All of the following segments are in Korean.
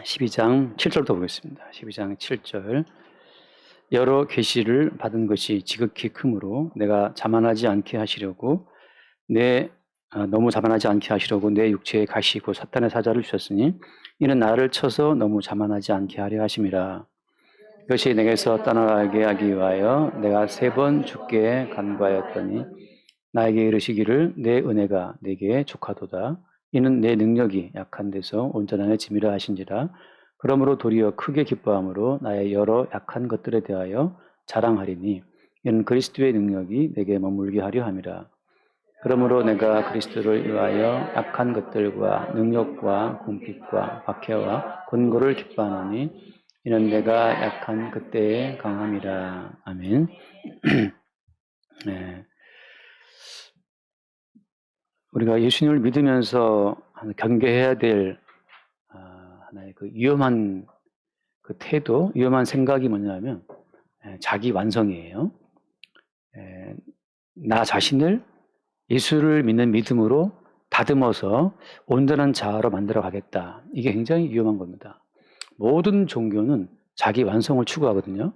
12장 7절부터 보겠습니다. 12장 7절. 여러 계시를 받은 것이 지극히 크므로 내가 자만하지 않게 하시려고 너무 자만하지 않게 하시려고 내 육체에 가시고 사탄의 사자를 주셨으니 이는 나를 쳐서 너무 자만하지 않게 하려 하심이라. 이것이 내게서 떠나가게 하기 위하여 내가 3번 주께 간구하였더니 나에게 이르시기를 내 은혜가 내게 족하도다. 이는 내 능력이 약한 데서 온전함의 짐이라 하신지라. 그러므로 도리어 크게 기뻐함으로 나의 여러 약한 것들에 대하여 자랑하리니 이는 그리스도의 능력이 내게 머물게 하려 함이라. 그러므로 내가 그리스도를 위하여 약한 것들과 능력과 궁핍과 박해와 권고를 기뻐하노니 이는 내가 약한 그때에 강함이라. 아멘. 네. 우리가 예수님을 믿으면서 경계해야 될 하나의 그 위험한 그 태도, 위험한 생각이 뭐냐면 자기 완성이에요. 나 자신을 예수를 믿는 믿음으로 다듬어서 온전한 자아로 만들어 가겠다. 이게 굉장히 위험한 겁니다. 모든 종교는 자기 완성을 추구하거든요.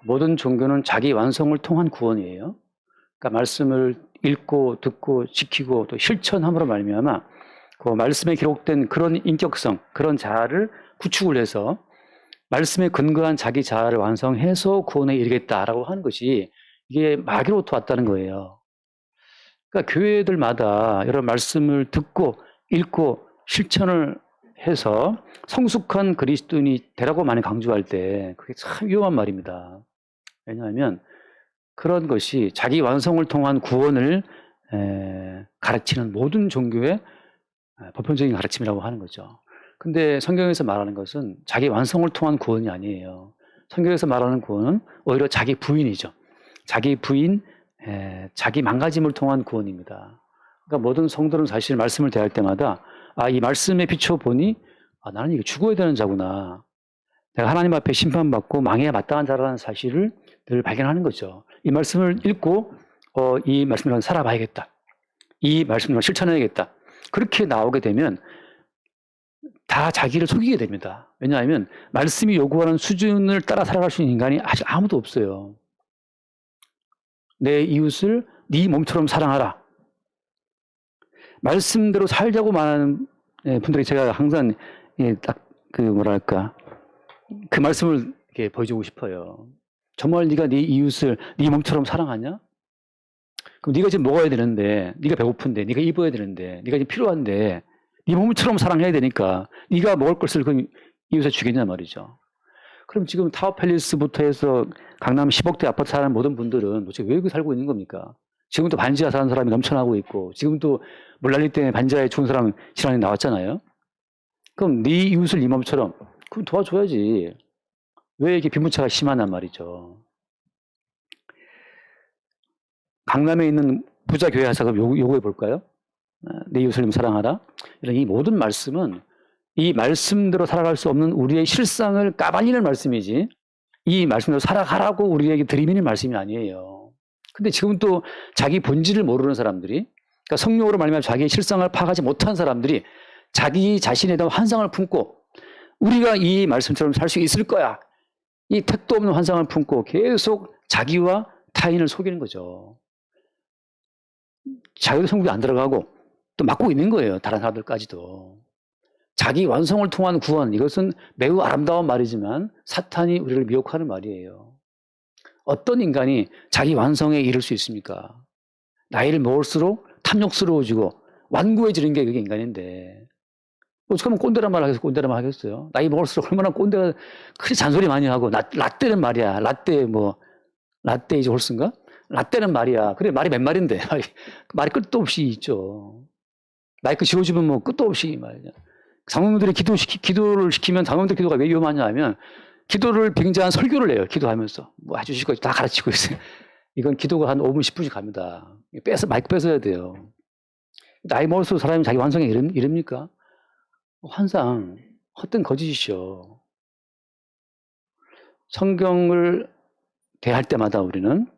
모든 종교는 자기 완성을 통한 구원이에요. 그러니까 말씀을 읽고 듣고 지키고 또 실천함으로 말미암아 그 말씀에 기록된 그런 인격성, 그런 자아를 구축을 해서 말씀에 근거한 자기 자아를 완성해서 구원에 이르겠다라고 하는 것이 이게 마귀로부터 왔다는 거예요. 그러니까 교회들마다 여러 말씀을 듣고 읽고 실천을 해서 성숙한 그리스도인이 되라고 많이 강조할 때 그게 참 위험한 말입니다. 왜냐하면 그런 것이 자기 완성을 통한 구원을 가르치는 모든 종교의 보편적인 가르침이라고 하는 거죠. 근데 성경에서 말하는 것은 자기 완성을 통한 구원이 아니에요. 성경에서 말하는 구원은 오히려 자기 부인이죠. 자기 부인, 자기 망가짐을 통한 구원입니다. 그러니까 모든 성도는 사실 말씀을 대할 때마다 이 말씀에 비춰보니 나는 이게 죽어야 되는 자구나. 내가 하나님 앞에 심판받고 망해야 마땅한 자라는 사실을 늘 발견하는 거죠. 이 말씀을 읽고 이 말씀으로 살아봐야겠다. 이 말씀으로 실천해야겠다. 그렇게 나오게 되면 다 자기를 속이게 됩니다. 왜냐하면 말씀이 요구하는 수준을 따라 살아갈 수 있는 인간이 아직 아무도 없어요. 내 이웃을 네 몸처럼 사랑하라. 말씀대로 살자고 말하는 분들이 제가 항상 딱 그 말씀을 이렇게 보여주고 싶어요. 정말 네가 네 이웃을 네 몸처럼 사랑하냐? 그럼 네가 지금 먹어야 되는데, 네가 배고픈데, 네가 입어야 되는데, 네가 지금 필요한데 네 몸처럼 사랑해야 되니까 네가 먹을 것을 그 이웃에 주겠냐 말이죠. 그럼 지금 타워팰리스부터 해서 강남 10억대 아파트 사는 모든 분들은 도대체 왜 여기 살고 있는 겁니까? 지금도 반지하 사는 사람이 넘쳐나고 있고 지금도 물난리 때문에 반지하에 죽은 사람 실안이 나왔잖아요. 그럼 네 이웃을 네 몸처럼 그럼 도와줘야지. 왜 이렇게 빈부차가 심하단 말이죠. 강남에 있는 부자 교회 하사가 요구해 볼까요? 내 이웃을 사랑하라. 이런 이 모든 말씀은 이 말씀대로 살아갈 수 없는 우리의 실상을 까발리는 말씀이지 이 말씀대로 살아가라고 우리에게 들이미는 말씀이 아니에요. 근데 지금 또 자기 본질을 모르는 사람들이 그러니까 성령으로 말미암아 자기의 실상을 파악하지 못한 사람들이 자기 자신에 대한 환상을 품고 우리가 이 말씀처럼 살 수 있을 거야. 이 택도 없는 환상을 품고 계속 자기와 타인을 속이는 거죠. 자기도 성국에 안 들어가고 또 막고 있는 거예요. 다른 사람들까지도. 자기 완성을 통한 구원, 이것은 매우 아름다운 말이지만 사탄이 우리를 미혹하는 말이에요. 어떤 인간이 자기 완성에 이를 수 있습니까? 나이를 먹을수록 탐욕스러워지고 완고해지는 게 그게 인간인데 어떡하면 꼰대란 말 하겠어요? 꼰대란 말 하겠어요? 나이 먹을수록 얼마나 꼰대가 그리 잔소리 많이 하고 라떼는 말이야. 라떼 이제 홀스인가? 라떼는 말이야. 그래 말이 몇 말인데 말이 끝도 없이 있죠. 마이크 지워주면 뭐 끝도 없이 말이야. 장로님들이 기도를 시키면 장로님들 기도가 왜 위험하냐 하면 기도를 굉장한 설교를 해요. 기도하면서 뭐 해주시고 다 가르치고 있어요. 이건 기도가 한 5분 10분씩 갑니다. 마이크 뺏어야 돼요. 나이 먹을수록 사람이 자기 완성에 이릅니까? 환상, 헛된 거짓이죠. 성경을 대할 때마다 우리는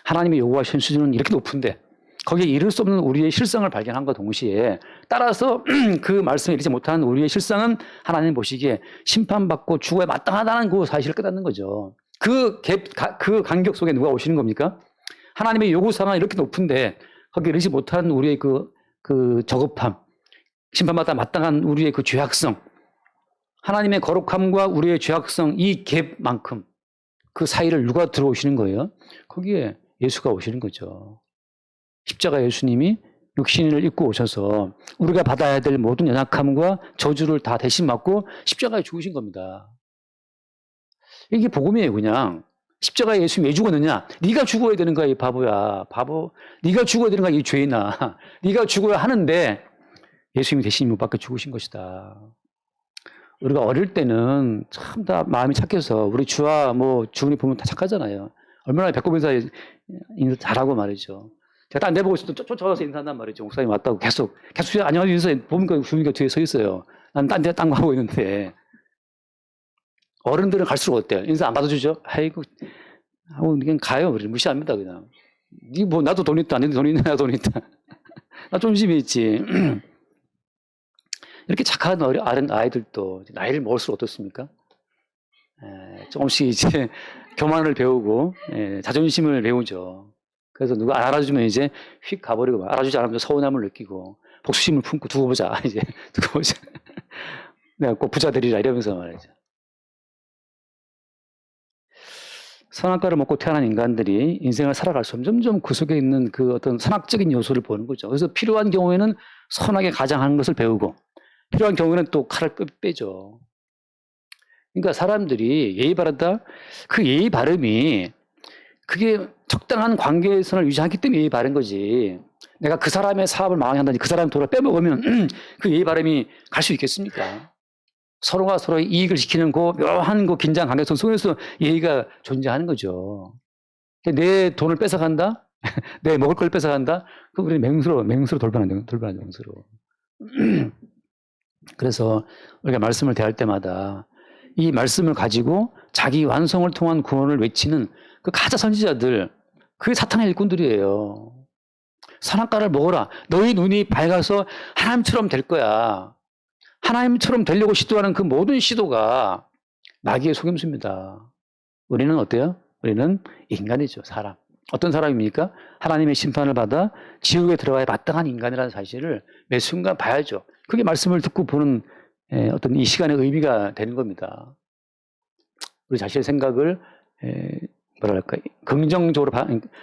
하나님이 요구하신 수준은 이렇게 높은데 거기에 이를 수 없는 우리의 실상을 발견함과 동시에 따라서 그 말씀에 이르지 못한 우리의 실상은 하나님 보시기에 심판받고 죽어야 마땅하다는 그 사실을 깨닫는 거죠. 그 간격 속에 누가 오시는 겁니까? 하나님의 요구사항은 이렇게 높은데 거기에 이르지 못한 우리의 그 저급함, 심판받아 마땅한 우리의 그 죄악성, 하나님의 거룩함과 우리의 죄악성 이 갭만큼 그 사이를 누가 들어오시는 거예요? 거기에 예수가 오시는 거죠. 십자가 예수님이 육신을 입고 오셔서 우리가 받아야 될 모든 연약함과 저주를 다 대신 맞고 십자가에 죽으신 겁니다. 이게 복음이에요, 그냥. 십자가에 예수님 왜 죽었느냐? 네가 죽어야 되는 거야, 이 바보야. 바보. 네가 죽어야 되는 거야, 이 죄인아. 네가 죽어야 하는데 예수님이 대신 못 박혀 죽으신 것이다. 우리가 어릴 때는 참 다 마음이 착해서 우리 주와 뭐 주은이 보면 다 착하잖아요. 얼마나 배꼽 인사 잘하고 말이죠. 제가 딴 데 보고 있으면 또 쫓아와서 인사한단 말이죠. 목사님 왔다고 계속 안녕하세요 인사 보니까 주은이가 뒤에 서 있어요. 난 딴 데 딴 거 하고 있는데 어른들은 갈수록 어때요? 인사 안 받아주죠? 아이고 그냥 가요. 무시합니다 그냥. 니 뭐 나도 돈 있다. 니도 돈 있나? 나도 돈 있다. 나 좀 심히 있지. 이렇게 착한 아이들도 나이를 먹을수록 어떻습니까? 조금씩 이제 교만을 배우고 자존심을 배우죠. 그래서 누가 안 알아주면 이제 휙 가버리고 알아주지 않으면 서운함을 느끼고 복수심을 품고 두고 보자. 이제 두고 보자. 내가 꼭 부자 되리라 이러면서 말이죠. 선악과를 먹고 태어난 인간들이 인생을 살아갈수록 점점 그 속에 있는 그 어떤 선악적인 요소를 보는 거죠. 그래서 필요한 경우에는 선하게 가장하는 것을 배우고 필요한 경우에는 또 칼을 빼죠. 그러니까 사람들이 예의 바르다? 그 예의 바름이 그게 적당한 관계선을 유지하기 때문에 예의 바른 거지. 내가 그 사람의 사업을 망하게 한다든지 그 사람 돈을 빼먹으면 그 예의 바름이 갈 수 있겠습니까? 서로가 서로의 이익을 지키는 그 묘한 그 긴장 관계선 속에서 예의가 존재하는 거죠. 내 돈을 뺏어간다? 내 먹을 걸 뺏어간다? 그 우리는 맹수로 돌변하죠, 맹수로. 그래서 우리가 말씀을 대할 때마다 이 말씀을 가지고 자기 완성을 통한 구원을 외치는 그 가짜 선지자들, 그게 사탄의 일꾼들이에요. 선악과를 먹어라. 너희 눈이 밝아서 하나님처럼 될 거야. 하나님처럼 되려고 시도하는 그 모든 시도가 마귀의 속임수입니다. 우리는 어때요? 우리는 인간이죠, 사람. 어떤 사람입니까? 하나님의 심판을 받아 지옥에 들어가야 마땅한 인간이라는 사실을 매 순간 봐야죠. 그게 말씀을 듣고 보는 어떤 이 시간의 의미가 되는 겁니다. 우리 자신의 생각을 뭐랄까 긍정적으로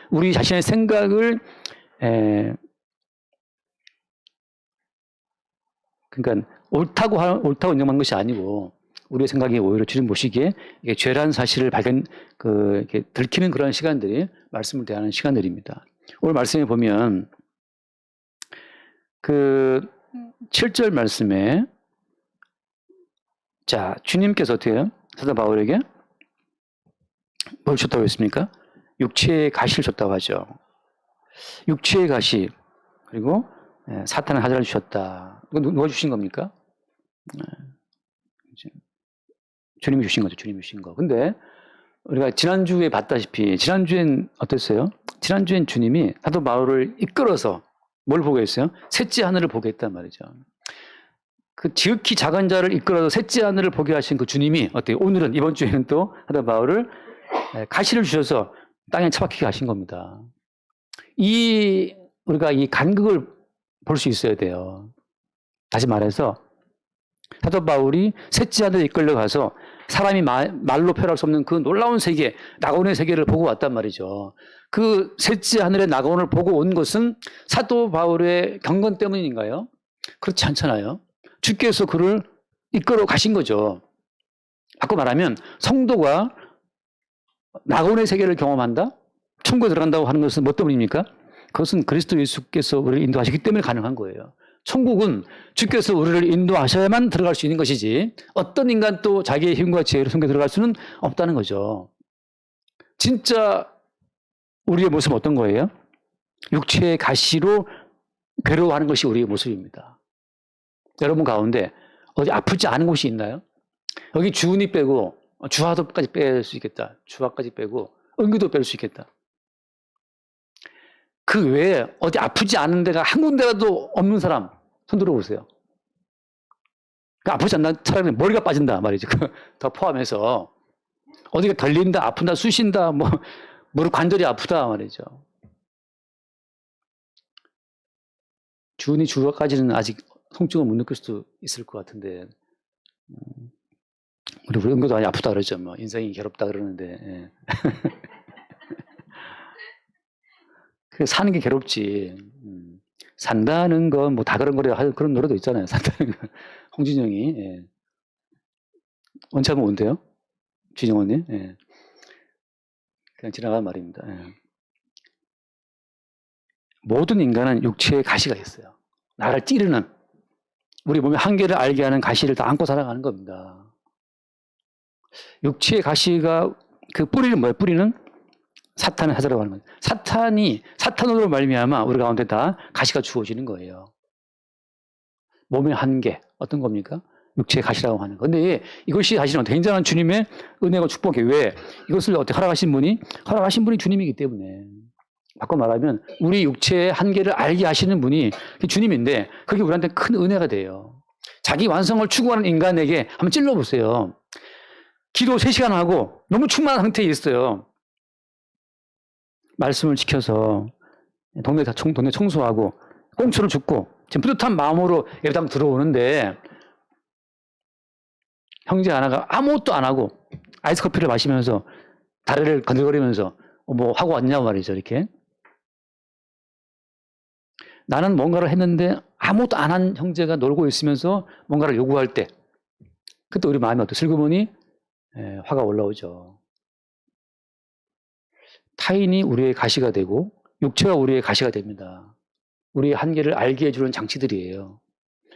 우리 자신의 생각을 그러니까 옳다고 인정한 것이 아니고 우리의 생각이 오히려 주님 보시기에 이게 죄라는 사실을 이렇게 들키는 그런 시간들이 말씀을 대하는 시간들입니다. 오늘 말씀에 보면 그 7절 말씀에 자 주님께서 어떻게 해요? 사도 바울에게 뭘 줬다고 했습니까? 육체의 가시를 줬다고 하죠. 육체의 가시 그리고 사탄의 하자를 주셨다. 누가 주신 겁니까? 주님이 주신 거죠. 주님이 주신 거. 근데 우리가 지난주에 봤다시피 지난주엔 어땠어요? 지난주엔 주님이 사도 바울을 이끌어서 뭘 보게 했어요? 셋째 하늘을 보게 했단 말이죠. 그 지극히 작은 자를 이끌어서 셋째 하늘을 보게 하신 그 주님이 어때요? 오늘은 이번 주에는 또 사도 바울을 가시를 주셔서 땅에 처박히게 하신 겁니다. 우리가 이 간극을 볼 수 있어야 돼요. 다시 말해서 사도 바울이 셋째 하늘에 이끌려 가서 사람이 말로 표현할 수 없는 그 놀라운 세계, 낙원의 세계를 보고 왔단 말이죠. 그 셋째 하늘의 낙원을 보고 온 것은 사도 바울의 경건 때문인가요? 그렇지 않잖아요. 주께서 그를 이끌어 가신 거죠. 바꿔 말하면 성도가 낙원의 세계를 경험한다? 천국에 들어간다고 하는 것은 뭐 때문입니까? 그것은 그리스도 예수께서 우리를 인도하시기 때문에 가능한 거예요. 천국은 주께서 우리를 인도하셔야만 들어갈 수 있는 것이지 어떤 인간도 자기의 힘과 지혜로 성경에 들어갈 수는 없다는 거죠. 진짜 우리의 모습은 어떤 거예요? 육체의 가시로 괴로워하는 것이 우리의 모습입니다. 여러분 가운데 어디 아프지 않은 곳이 있나요? 여기 주은이 빼고 주화도까지 뺄 수 있겠다. 주화까지 빼고 은규도 뺄 수 있겠다. 그 외에 어디 아프지 않은 데가 한 군데라도 없는 사람 손 들어보세요. 그 아프지 않나 차라리 머리가 빠진다 말이죠. 더 포함해서 어디가 덜린다, 아픈다, 쑤신다, 뭐 무릎 관절이 아프다 말이죠. 주까지는 아직 통증을 못 느낄 수도 있을 것 같은데 우리 은교도 많이 아프다 그러죠. 뭐 인생이 괴롭다 그러는데 예. 그 사는 게 괴롭지. 산다는 건 뭐 다 그런 거래 그런 노래도 있잖아요. 산다는 건 홍진영이 예. 원치 않으면 온대요. 진영원님. 예. 그냥 지나간 말입니다. 예. 모든 인간은 육체에 가시가 있어요. 나를 찌르는 우리 몸의 한계를 알게 하는 가시를 다 안고 살아가는 겁니다. 육체의 가시가 그 뿌리는 뭐예요? 뿌리는 사탄을 하자라고 하는 거예요. 사탄으로 말미암아 우리 가운데 다 가시가 주어지는 거예요. 몸의 한계 어떤 겁니까? 육체의 가시라고 하는 거. 근데 이것이 사실은 굉장한 주님의 은혜와 축복이에요. 왜? 이것을 어떻게 허락하신 분이 주님이기 때문에. 바꿔 말하면 우리 육체의 한계를 알게 하시는 분이 주님인데 그게 우리한테 큰 은혜가 돼요. 자기 완성을 추구하는 인간에게 한번 찔러보세요. 기도 3시간 하고 너무 충만한 상태에 있어요. 말씀을 지켜서 동네 청소하고 꽁초를 줍고 지금 뿌듯한 마음으로 예배당 들어오는데 형제 하나가 아무것도 안 하고 아이스 커피를 마시면서 다리를 건들거리면서 뭐 하고 왔냐고 말이죠. 이렇게. 나는 뭔가를 했는데 아무것도 안 한 형제가 놀고 있으면서 뭔가를 요구할 때 그때 우리 마음이 어때요? 슬그머니 화가 올라오죠. 타인이 우리의 가시가 되고 육체가 우리의 가시가 됩니다. 우리의 한계를 알게 해주는 장치들이에요.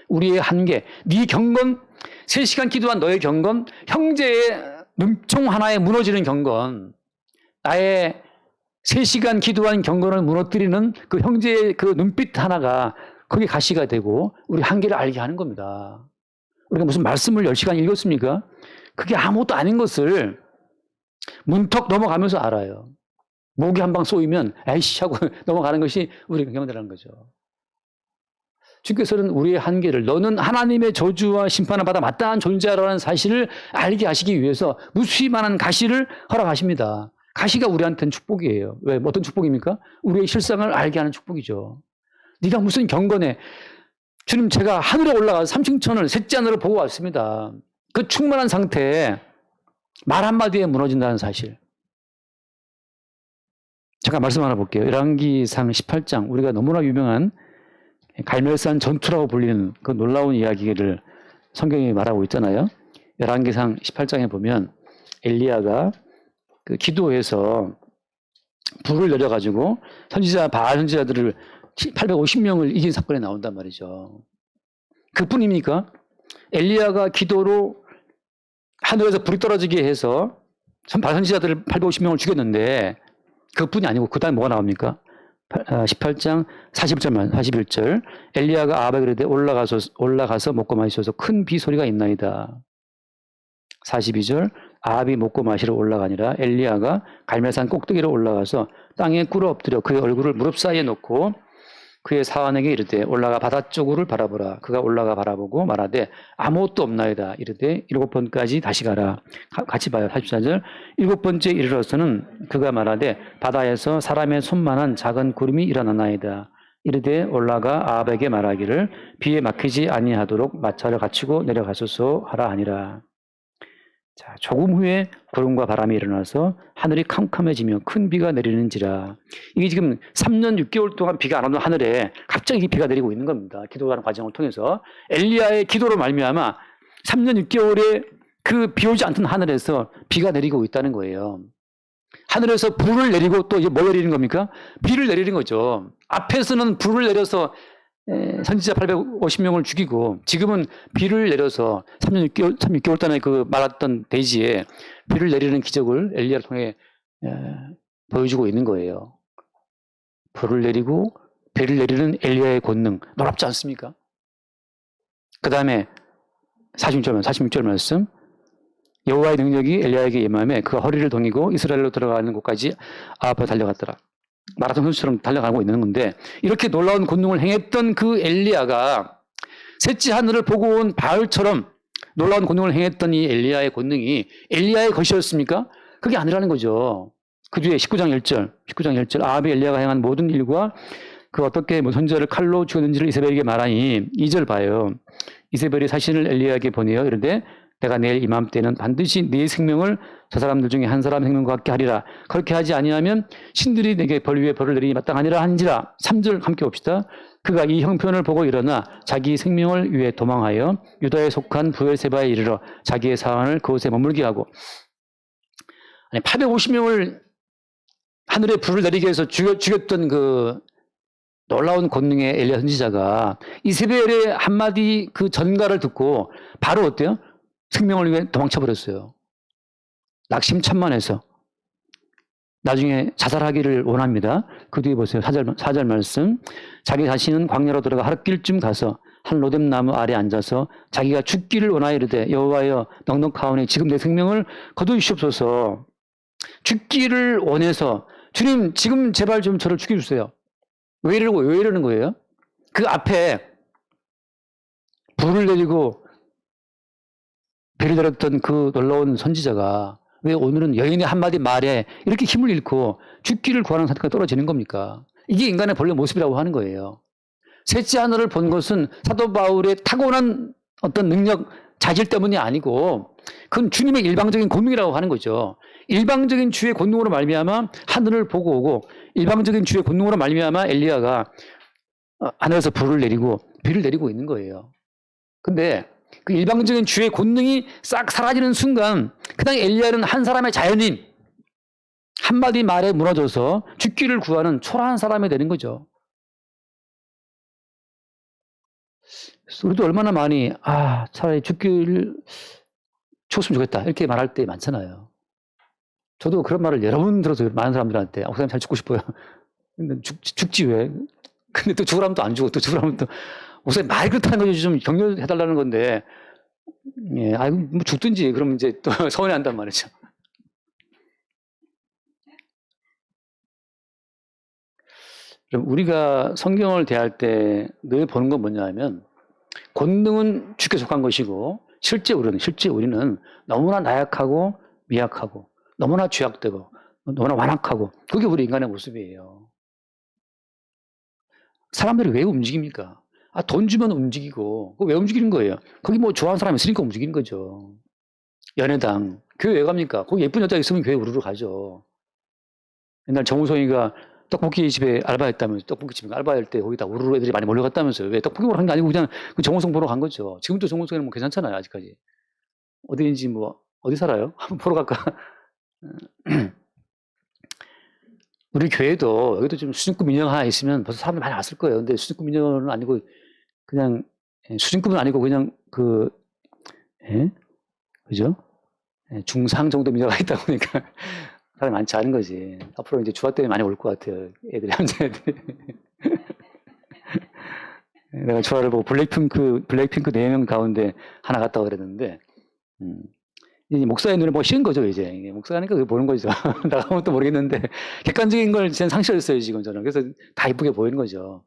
우리의 한계, 네 경건, 3시간 기도한 너의 경건, 형제의 눈총 하나에 무너지는 경건, 나의 3시간 기도한 경건을 무너뜨리는 그 형제의 그 눈빛 하나가 그게 가시가 되고 우리 한계를 알게 하는 겁니다. 우리가 무슨 말씀을 10시간 읽었습니까? 그게 아무것도 아닌 것을 문턱 넘어가면서 알아요. 목이 한 방 쏘이면 에이씨 하고 넘어가는 것이 우리 경험이라는 거죠. 주께서는 우리의 한계를 너는 하나님의 저주와 심판을 받아 마땅한 존재라는 사실을 알게 하시기 위해서 무수히많은 가시를 허락하십니다. 가시가 우리한테는 축복이에요. 왜? 어떤 축복입니까? 우리의 실상을 알게 하는 축복이죠. 네가 무슨 경건해. 주님 제가 하늘에 올라가서 삼층천을 셋째 하늘을 보고 왔습니다. 그 충만한 상태에 말 한마디에 무너진다는 사실. 잠깐 말씀 하나 볼게요. 열왕기상 18장 우리가 너무나 유명한 갈멜산 전투라고 불리는 그 놀라운 이야기를 성경이 말하고 있잖아요. 열왕기상 18장에 보면 엘리야가 그 기도해서 불을 내려가지고 바알 선지자들을 850명을 이긴 사건이 나온단 말이죠. 그뿐입니까? 엘리야가 기도로 하늘에서 불이 떨어지게 해서 바알 선지자들을 850명을 죽였는데 그뿐이 아니고 그 다음에 뭐가 나옵니까? 18장 41절 엘리야가 아합에게 이르되 올라가서 먹고 마시소서 큰 비 소리가 있나이다. 42절 아합이 먹고 마시러 올라가니라 엘리야가 갈멜산 꼭대기로 올라가서 땅에 꿇어 엎드려 그의 얼굴을 무릎 사이에 놓고 그의 사환에게 이르되 올라가 바다 쪽을 바라보라. 그가 올라가 바라보고 말하되 아무것도 없나이다. 이르되 7번까지 다시 가라. 같이 봐요. 44절 7번째 이르러서는 그가 말하되 바다에서 사람의 손만한 작은 구름이 일어나나이다. 이르되 올라가 아합에게 말하기를 비에 막히지 아니하도록 마차를 갖추고 내려가소서 하라 하니라. 자, 조금 후에 구름과 바람이 일어나서 하늘이 캄캄해지며 큰 비가 내리는지라. 이게 지금 3년 6개월 동안 비가 안 오는 하늘에 갑자기 비가 내리고 있는 겁니다. 기도하는 과정을 통해서 엘리야의 기도로 말미암아 3년 6개월에 그 비 오지 않던 하늘에서 비가 내리고 있다는 거예요. 하늘에서 불을 내리고 또 이제 뭘 내리는 겁니까? 비를 내리는 거죠. 앞에서는 불을 내려서 선지자 850명을 죽이고 지금은 비를 내려서 3년 6개월 동안에 그 말았던 대지에 비를 내리는 기적을 엘리야를 통해 보여주고 있는 거예요. 불을 내리고 비를 내리는 엘리야의 권능 놀랍지 않습니까? 그 다음에 46절 말씀 여호와의 능력이 엘리야에게 임하매 그가 허리를 동이고 이스라엘로 들어가는 곳까지 아합으로 달려갔더라. 마라톤 선수처럼 달려가고 있는 건데 이렇게 놀라운 권능을 행했던 그 엘리야가 셋째 하늘을 보고 온 바알처럼 놀라운 권능을 행했던 이 엘리야의 권능이 엘리야의 것이었습니까? 그게 아니라는 거죠. 그 뒤에 19장 1절 아합이 엘리야가 행한 모든 일과 그 어떻게 뭐 선지자를 칼로 죽였는지를 이세벨에게 말하니 2절 봐요. 이세벨이 사신을 엘리야에게 보내어 이르되 내가 내일 이맘때는 반드시 네 생명을 저 사람들 중에 한 사람 생명과 같게 하리라. 그렇게 하지 아니하면 신들이 내게 벌 위에 벌을 내리니 마땅하니라 한지라. 3절 함께 봅시다. 그가 이 형편을 보고 일어나 자기 생명을 위해 도망하여 유다에 속한 부엘세바에 이르러 자기의 사환을 그곳에 머물게 하고 850명을 하늘에 불을 내리게 해서 죽였던 그 놀라운 권능의 엘리야 선지자가 이세벨의 한마디 그 전가를 듣고 바로 어때요? 생명을 위해 도망쳐 버렸어요. 낙심천만해서 나중에 자살하기를 원합니다. 그 뒤에 보세요. 4절 말씀. 자기 자신은 광야로 들어가 하룻길쯤 가서 한 로뎀나무 아래 앉아서 자기가 죽기를 원하여 이르되 여호와여 넉넉하오니 지금 내 생명을 거두시옵소서. 죽기를 원해서 주님 지금 제발 좀 저를 죽여주세요. 왜 이러는 거예요? 그 앞에 불을 내리고 배를 내렸던 그 놀라운 선지자가 왜 오늘은 여인의 한마디 말에 이렇게 힘을 잃고 죽기를 구하는 상태가 떨어지는 겁니까? 이게 인간의 본래 모습이라고 하는 거예요. 셋째 하늘을 본 것은 사도 바울의 타고난 어떤 능력, 자질 때문이 아니고 그건 주님의 일방적인 권능이라고 하는 거죠. 일방적인 주의 권능으로 말미암아 하늘을 보고 오고 일방적인 주의 권능으로 말미암아 엘리야가 하늘에서 불을 내리고 비를 내리고 있는 거예요. 근데 그 일방적인 주의 권능이 싹 사라지는 순간 그냥 엘리야는 한 사람의 자연인 한마디 말에 무너져서 죽기를 구하는 초라한 사람이 되는 거죠. 우리도 얼마나 많이 차라리 죽기를 죽었으면 좋겠다 이렇게 말할 때 많잖아요. 저도 그런 말을 여러 번 들어서 많은 사람들한테 목사님 잘 죽고 싶어요. 근데 죽지 왜? 근데 또 죽으라면 또 안 죽어. 또 죽으라면 또 목사님 말이 그렇다는 거지 좀 격려해달라는 건데 예, 뭐 죽든지 그러면 이제 또 서운해한단 말이죠. 그럼 우리가 성경을 대할 때 늘 보는 건 뭐냐 하면 권능은 주께 속한 것이고 실제 우리는 너무나 나약하고 미약하고 너무나 죄악되고 너무나 완악하고 그게 우리 인간의 모습이에요. 사람들이 왜 움직입니까? 돈 주면 움직이고 왜 움직이는 거예요? 거기 뭐 좋아하는 사람이 있으니까 움직이는 거죠. 연회당 교회 왜 갑니까? 거기 예쁜 여자 있으면 교회 우르르 가죠. 옛날 정우성이가 떡볶이 집에 알바했다면서 떡볶이 집에 알바할 때 거기다 우르르 애들이 많이 몰려갔다면서요. 왜 떡볶이 보러 간 게 아니고 그냥 그 정우성 보러 간 거죠. 지금도 정우성이는 뭐 괜찮잖아요. 아직까지. 어디인지 뭐 어디 살아요? 한번 보러 갈까? 우리 교회도 여기도 좀 수준급 인형 하나 있으면 벌써 사람들이 많이 왔을 거예요. 근데 수준급 인형은 아니고 그냥 수준급은 아니고 그냥 그죠? 중상 정도 민요가 있다 보니까 사람이 많지 않은 거지. 앞으로 이제 주화 때문에 많이 올 것 같아요. 애들이, 남자애들이. 내가 주화를 보고 블랙핑크 4명 가운데 하나 갔다고 그랬는데, 이제 목사의 눈에 뭐 싫은 거죠, 이제. 목사니까 그게 보는 거죠. 나가면 또 모르겠는데, 객관적인 걸 전 상실했어요, 지금 저는. 그래서 다 이쁘게 보이는 거죠.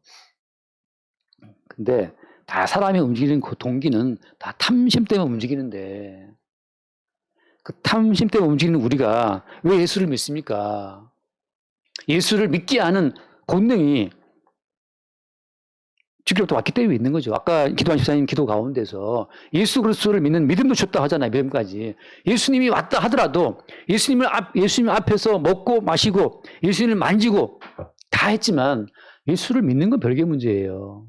근데 다 사람이 움직이는 그 동기는 다 탐심 때문에 움직이는데, 그 탐심 때문에 움직이는 우리가 왜 예수를 믿습니까? 예수를 믿게 하는 권능이 주기로부터 왔기 때문에 있는 거죠. 아까 기도한 집사님 기도 가운데서 예수 그리스도를 믿는 믿음도 줬다 하잖아요. 믿음까지. 예수님이 왔다 하더라도 예수님 앞에서 먹고 마시고 예수님을 만지고 다 했지만 예수를 믿는 건 별개 문제예요.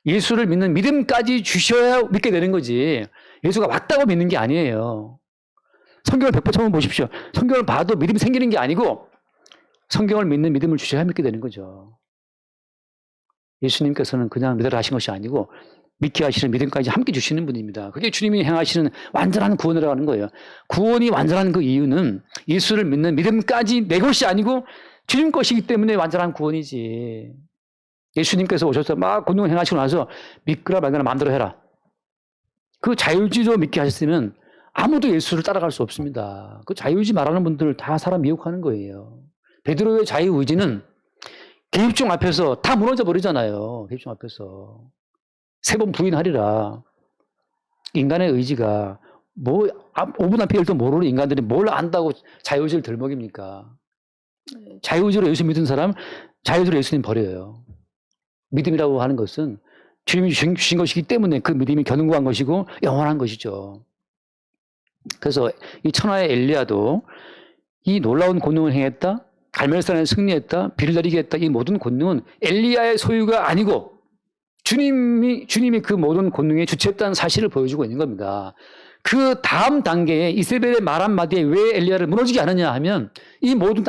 예수를 믿는 믿음까지 주셔야 믿게 되는 거지. 예수가 왔다고 믿는 게 아니에요. 성경을 100번 처음 보십시오. 성경을 봐도 믿음이 생기는 게 아니고 성경을 믿는 믿음을 주셔야 믿게 되는 거죠. 예수님께서는 그냥 믿으라 하신 것이 아니고 믿게 하시는 믿음까지 함께 주시는 분입니다. 그게 주님이 행하시는 완전한 구원이라고 하는 거예요. 구원이 완전한 그 이유는 예수를 믿는 믿음까지 내 것이 아니고 주님 것이기 때문에 완전한 구원이지. 예수님께서 오셔서 막 권능을 행하시고 나서 믿거나 말거나 마음대로 해라. 그 자유주의로 믿게 하셨으면 아무도 예수를 따라갈 수 없습니다. 그 자유의지 말하는 분들 다 사람 미혹하는 거예요. 베드로의 자유의지는 대입종 앞에서 다 무너져 버리잖아요. 대입종 앞에서. 3번 부인하리라. 인간의 의지가 5분 앞에 1도 모르는 인간들이 뭘 안다고 자유의지를 덜 먹입니까? 자유의지로 예수 믿은 사람, 자유의지로 예수님 버려요. 믿음이라고 하는 것은 주님이 주신 것이기 때문에 그 믿음이 견고한 것이고 영원한 것이죠. 그래서 이 천하의 엘리야도 이 놀라운 권능을 행했다, 갈멜산에 승리했다, 비를 내리게 했다, 이 모든 권능은 엘리야의 소유가 아니고 주님이 그 모든 권능에 주체했다는 사실을 보여주고 있는 겁니다. 그 다음 단계에 이세벨의 말 한마디에 왜 엘리야를 무너지게 하느냐 하면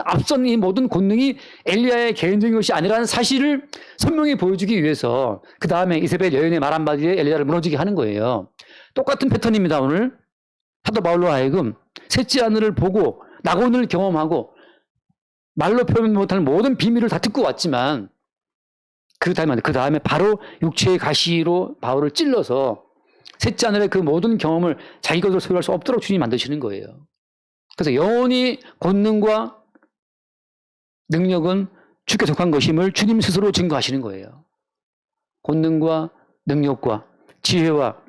앞선 이 모든 권능이 엘리야의 개인적인 것이 아니라는 사실을 선명히 보여주기 위해서 그 다음에 이세벨 여인의 말 한마디에 엘리야를 무너지게 하는 거예요. 똑같은 패턴입니다. 오늘 사도 바울로 하여금 셋째 하늘을 보고 낙원을 경험하고 말로 표현 못하는 모든 비밀을 다 듣고 왔지만 그 다음에 바로 육체의 가시로 바울을 찔러서 셋째 하늘의 그 모든 경험을 자기 것으로 소유할 수 없도록 주님이 만드시는 거예요. 그래서 영원히 권능과 능력은 주께 속한 것임을 주님 스스로 증거하시는 거예요. 권능과 능력과 지혜와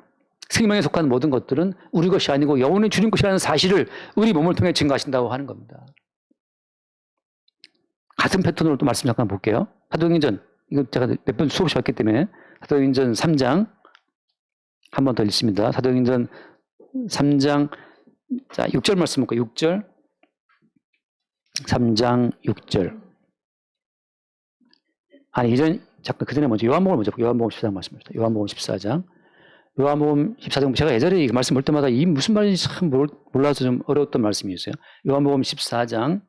생명에 속한 모든 것들은 우리 것이 아니고 영원히 주님 것이라는 사실을 우리 몸을 통해 증거하신다고 하는 겁니다. 같은 패턴으로 또 말씀 잠깐 볼게요. 사도행전, 이거 제가 몇 번 수없이 봤기 때문에 사도행전 3장 한 번 더 읽습니다. 사도행전 3장, 자, 6절 말씀 볼까요? 6절. 3장 6절. 아니, 잠깐 그 전에 먼저 요한복음 먼저 볼게요. 요한복음 14장 말씀입니다. 요한복음 14장. 요한복음 14장, 제가 예전에 이 말씀 볼 때마다 이 무슨 말인지 참 몰라서 좀 어려웠던 말씀이 있어요. 요한복음 14장,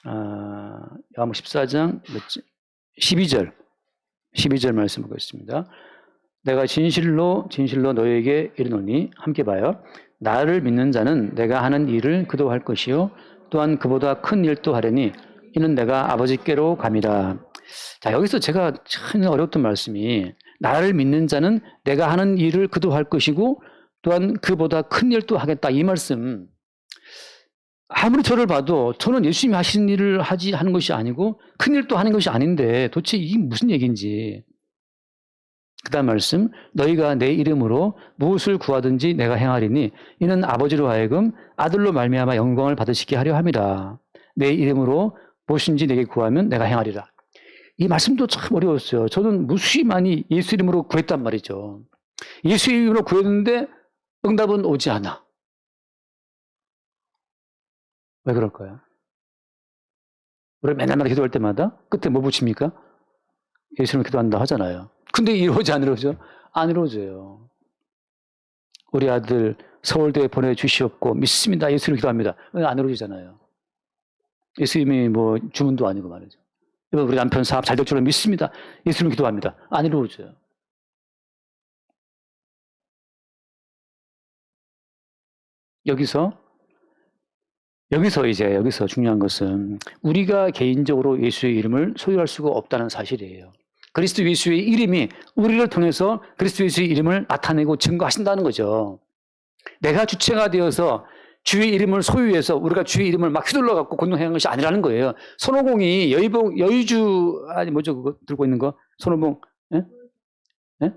요한복음 14장, 12절 말씀 보겠습니다. 내가 진실로 너에게 이르노니, 함께 봐요. 나를 믿는 자는 내가 하는 일을 그도 할 것이요 또한 그보다 큰 일도 하려니 이는 내가 아버지께로 감이라. 자, 여기서 제가 참 어려웠던 말씀이 나를 믿는 자는 내가 하는 일을 그도 할 것이고 또한 그보다 큰 일도 하겠다. 이 말씀 아무리 저를 봐도 저는 예수님이 하신 일을 하는 것이 아니고 큰 일도 하는 것이 아닌데 도대체 이게 무슨 얘기인지. 그 다음 말씀, 너희가 내 이름으로 무엇을 구하든지 내가 행하리니 이는 아버지로 하여금 아들로 말미암아 영광을 받으시게 하려 함이라. 내 이름으로 무엇인지 내게 구하면 내가 행하리라. 이 말씀도 참 어려웠어요. 저는 무수히 많이 예수 이름으로 구했단 말이죠. 예수 이름으로 구했는데 응답은 오지 않아. 왜 그럴까요? 우리 맨날 기도할 때마다 끝에 뭐 붙입니까? 예수 이름으로 기도한다 하잖아요. 근데 이루어지 안 이루어져? 안 이루어져요. 우리 아들 서울대에 보내주시옵고 믿습니다. 예수 이름으로 기도합니다. 안 이루어지잖아요. 예수님이 뭐 주문도 아니고 말이죠. 우리 남편 사업 잘 될 줄로 믿습니다. 예수 이름으로 기도합니다. 안 이루어져요. 여기서 중요한 것은 우리가 개인적으로 예수의 이름을 소유할 수가 없다는 사실이에요. 그리스도 예수의 이름이 우리를 통해서 그리스도 예수의 이름을 나타내고 증거하신다는 거죠. 내가 주체가 되어서 주의 이름을 소유해서 우리가 주의 이름을 막 휘둘러 갖고 권능하는 것이 아니라는 거예요. 손오공이 여의주 뭐죠 그거 들고 있는 거? 손오공, 예? 예?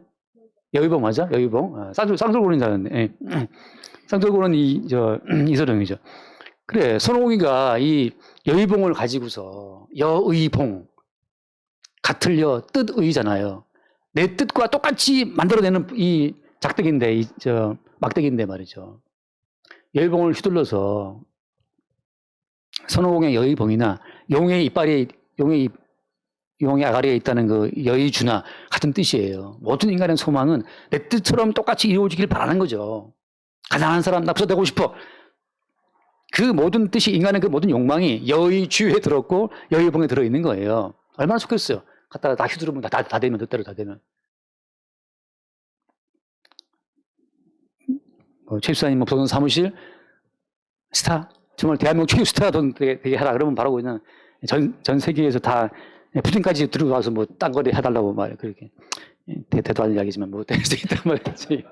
여의봉 맞아? 여의봉. 쌍절고는 줄 알았네. 예. 쌍절고는 이소룡이죠. 그래, 손오공이가 이 여의봉을 가지고서 여의봉. 같을 여, 뜻의잖아요. 내 뜻과 똑같이 만들어내는 이 작대기인데, 막대기인데 말이죠. 여의봉을 휘둘러서 손오공의 여의봉이나 용의 아가리에 있다는 그 여의주나 같은 뜻이에요. 모든 인간의 소망은 내 뜻처럼 똑같이 이루어지길 바라는 거죠. 가난한 사람, 나 부자 되고 싶어. 그 모든 뜻이 인간의 그 모든 욕망이 여의주에 들었고 여의봉에 들어있는 거예요. 얼마나 좋겠어요. 갖다가 다 휘두르면 다 되면, 뜻대로 다 되면. 최 집사님, 부동산 사무실, 스타, 정말 대한민국 최고 스타가 되게 하라 그러면 바라고 그냥 전 세계에서 다 푸틴까지 들고 와서 뭐 딴 거리 해달라고 말 그렇게 대도하는 이야기지만 뭐 될 수 있단 말이지.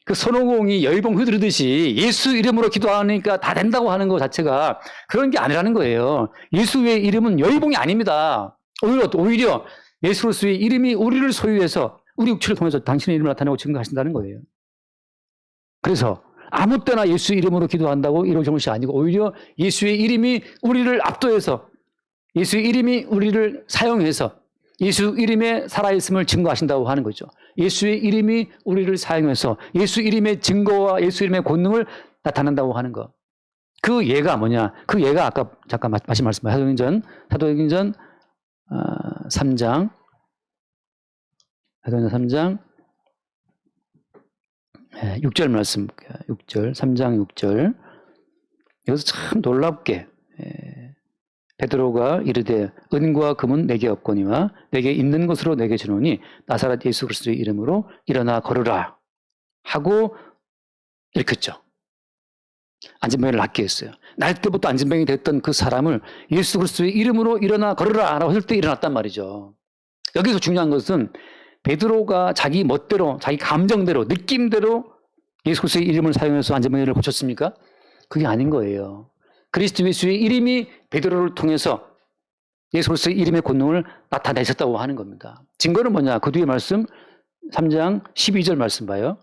그 손오공이 열봉 휘두르듯이 예수 이름으로 기도하니까 다 된다고 하는 것 자체가 그런 게 아니라는 거예요. 예수의 이름은 열봉이 아닙니다. 오히려 예수 그리스도의 이름이 우리를 소유해서 우리 육체를 통해서 당신의 이름을 나타내고 증거하신다는 거예요. 그래서 아무 때나 예수 이름으로 기도한다고 이루어지는 것이 아니고 오히려 예수의 이름이 우리를 압도해서 예수의 이름이 우리를 사용해서 예수 이름에 살아있음을 증거하신다고 하는 거죠. 예수의 이름이 우리를 사용해서 예수 이름의 증거와 예수 이름의 권능을 나타낸다고 하는 것. 그 예가 뭐냐? 그 예가 아까 잠깐 마신 말씀, 사도행전 3장, 사도행전 3장 6절 말씀, 6절, 3장 6절. 여기서 참 놀랍게 베드로가 이르되 은과 금은 내게 없거니와 내게 있는 것으로 내게 주노니 나사렛 예수 그리스도의 이름으로 일어나 걸으라 하고 일으켰죠. 안진뱅이를 낫게 했어요. 날 때부터 안진뱅이 됐던 그 사람을 예수 그리스도의 이름으로 일어나 걸으라 라고 할 때 일어났단 말이죠. 여기서 중요한 것은 베드로가 자기 멋대로 자기 감정대로 느낌대로 예수 그리스도의 이름을 사용해서 안진뱅이를 고쳤습니까? 그게 아닌 거예요. 그리스도 예수의 이름이 베드로를 통해서 예수 그리스도의 이름의 권능을 나타내셨다고 하는 겁니다. 증거는 뭐냐? 그 뒤에 말씀 3장 12절 말씀 봐요.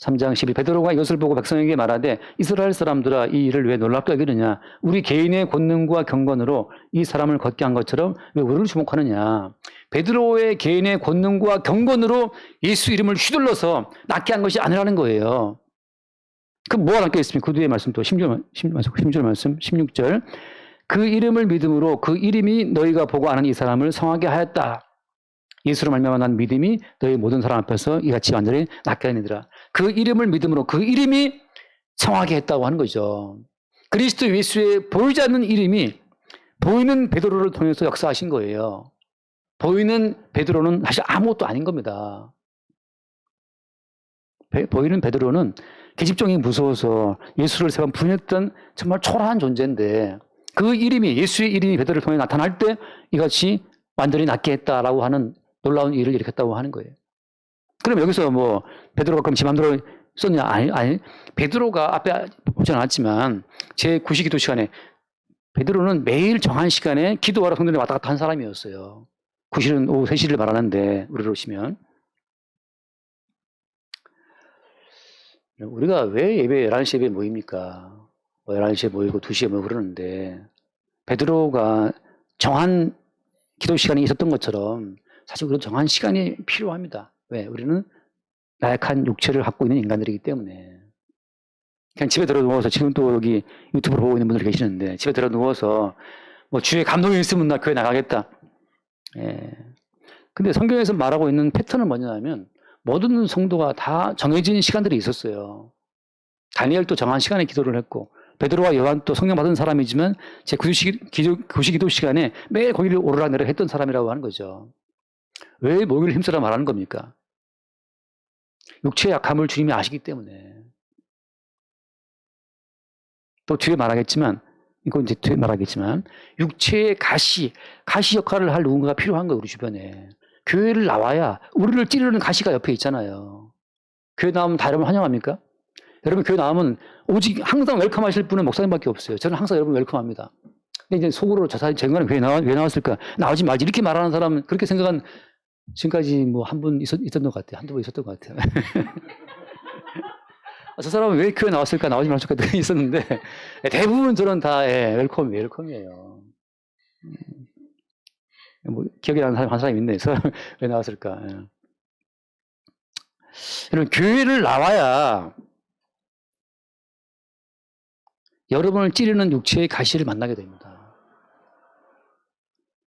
3장 12 베드로가 이것을 보고 백성에게 말하되 이스라엘 사람들아 이 일을 왜 놀랍게 여기느냐? 우리 개인의 권능과 경건으로 이 사람을 걷게 한 것처럼 왜 우리를 주목하느냐? 베드로의 개인의 권능과 경건으로 예수 이름을 휘둘러서 낫게 한 것이 아니라는 거예요. 그 뭐가 낫게 했습니까? 그 뒤에 말씀 또 16절 말씀 16절 그 이름을 믿음으로 그 이름이 너희가 보고 아는 이 사람을 성하게 하였다. 예수로 말미암아 난 믿음이 너희 모든 사람 앞에서 이같이 완전히 낫게 하느니라. 그 이름을 믿음으로 그 이름이 성하게 했다고 하는 거죠. 그리스도 예수의 보이지 않는 이름이 보이는 베드로를 통해서 역사하신 거예요. 보이는 베드로는 사실 아무것도 아닌 겁니다. 보이는 베드로는 계집종이 무서워서 예수를 세 번 부인했던 정말 초라한 존재인데 그 이름이 예수의 이름이 베드로를 통해 나타날 때 이같이 완전히 낫게 했다라고 하는 놀라운 일을 일으켰다고 하는 거예요. 그럼 여기서 뭐 베드로가 그럼 지 맘대로 썼냐? 아니. 베드로가 앞에 보지 않았지만 제 구시기도 시간에 베드로는 매일 정한 시간에 기도하러 성전에 왔다 갔다 한 사람이었어요. 구실은 오후 3시를 말하는데 우리로 오시면 우리가 왜 예배 11시 예배에 모입니까? 뭐 11시에 모이고 2시에 모이고 그러는데 베드로가 정한 기도 시간이 있었던 것처럼 사실 우리는 정한 시간이 필요합니다. 왜? 우리는 나약한 육체를 갖고 있는 인간들이기 때문에 그냥 집에 들어 누워서 지금 또 여기 유튜브를 보고 있는 분들 계시는데 집에 들어 누워서 뭐 주에 감동이 있으면 나 교회 나가겠다. 근데 성경에서 말하고 있는 패턴은 뭐냐면 모든 성도가 다 정해진 시간들이 있었어요. 다니엘도 정한 시간에 기도를 했고 베드로와 요한 또 성령 받은 사람이지만 제 구시기도 시간에 매일 거기를 오르락내리락 했던 사람이라고 하는 거죠. 왜 목요일 힘쓰라 말하는 겁니까? 육체의 약함을 주님이 아시기 때문에. 또 뒤에 말하겠지만 이건 이제 뒤에 말하겠지만 육체의 가시 역할을 할 누군가가 필요한 거예요. 우리 주변에. 교회를 나와야 우리를 찌르는 가시가 옆에 있잖아요. 교회 나오면 다 여러분 환영합니까? 여러분 교회 나오면 오직 항상 웰컴하실 분은 목사님밖에 없어요. 저는 항상 여러분 웰컴합니다. 근데 이제 속으로 저 사람이 쟤는 왜 나왔을까? 나오지 말지 이렇게 말하는 사람은 그렇게 생각한 지금까지 뭐 한 분 있었던 것 같아요. 한두 번 있었던 것 같아요. 저 사람은 왜 교회 나왔을까? 나오지 말까? 있었는데 대부분 저는 다 웰컴이에요. 뭐 기억이 나는 사람 한 사람 있네. 왜 나왔을까? 여러분 교회를 나와야 여러분을 찌르는 육체의 가시를 만나게 됩니다.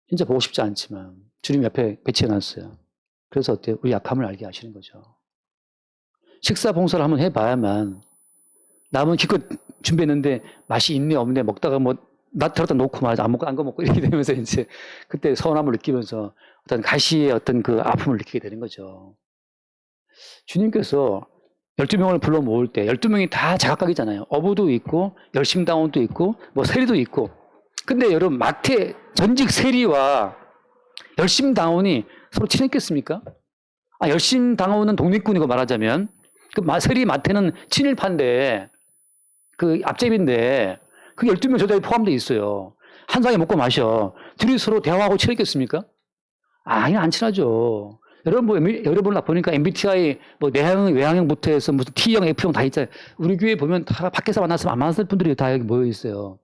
진짜 보고 싶지 않지만 주님 옆에 배치해놨어요. 그래서 어때요? 우리 약함을 알게 하시는 거죠. 식사 봉사를 한번 해봐야만 남은 기껏 준비했는데 맛이 있네 없네 먹다가 뭐 나 들었다 놓고 말이야 안 거 먹고 이렇게 되면서 이제 그때 서운함을 느끼면서 어떤 가시의 어떤 그 아픔을 느끼게 되는 거죠. 주님께서 12명을 불러 모을 때 12명이 다 제각각이잖아요. 어부도 있고 열심당원도 있고 뭐 세리도 있고. 근데 여러분 전직 세리와 열심당원이 서로 친했겠습니까? 열심 당하는 독립군이고 말하자면 세리 마태는 친일파인데 그 앞제비인데 그 12명 저자에 포함되어 있어요. 한 상에 먹고 마셔. 둘이 서로 대화하고 친했겠습니까? 아니, 안 친하죠. 여러분 보니까 MBTI 뭐 내향형, 외향형부터 해서 무슨 T형, F형 다 있잖아요. 우리 교회 보면 다 밖에서 만났으면 안 만났을 분들이 다 여기 모여 있어요.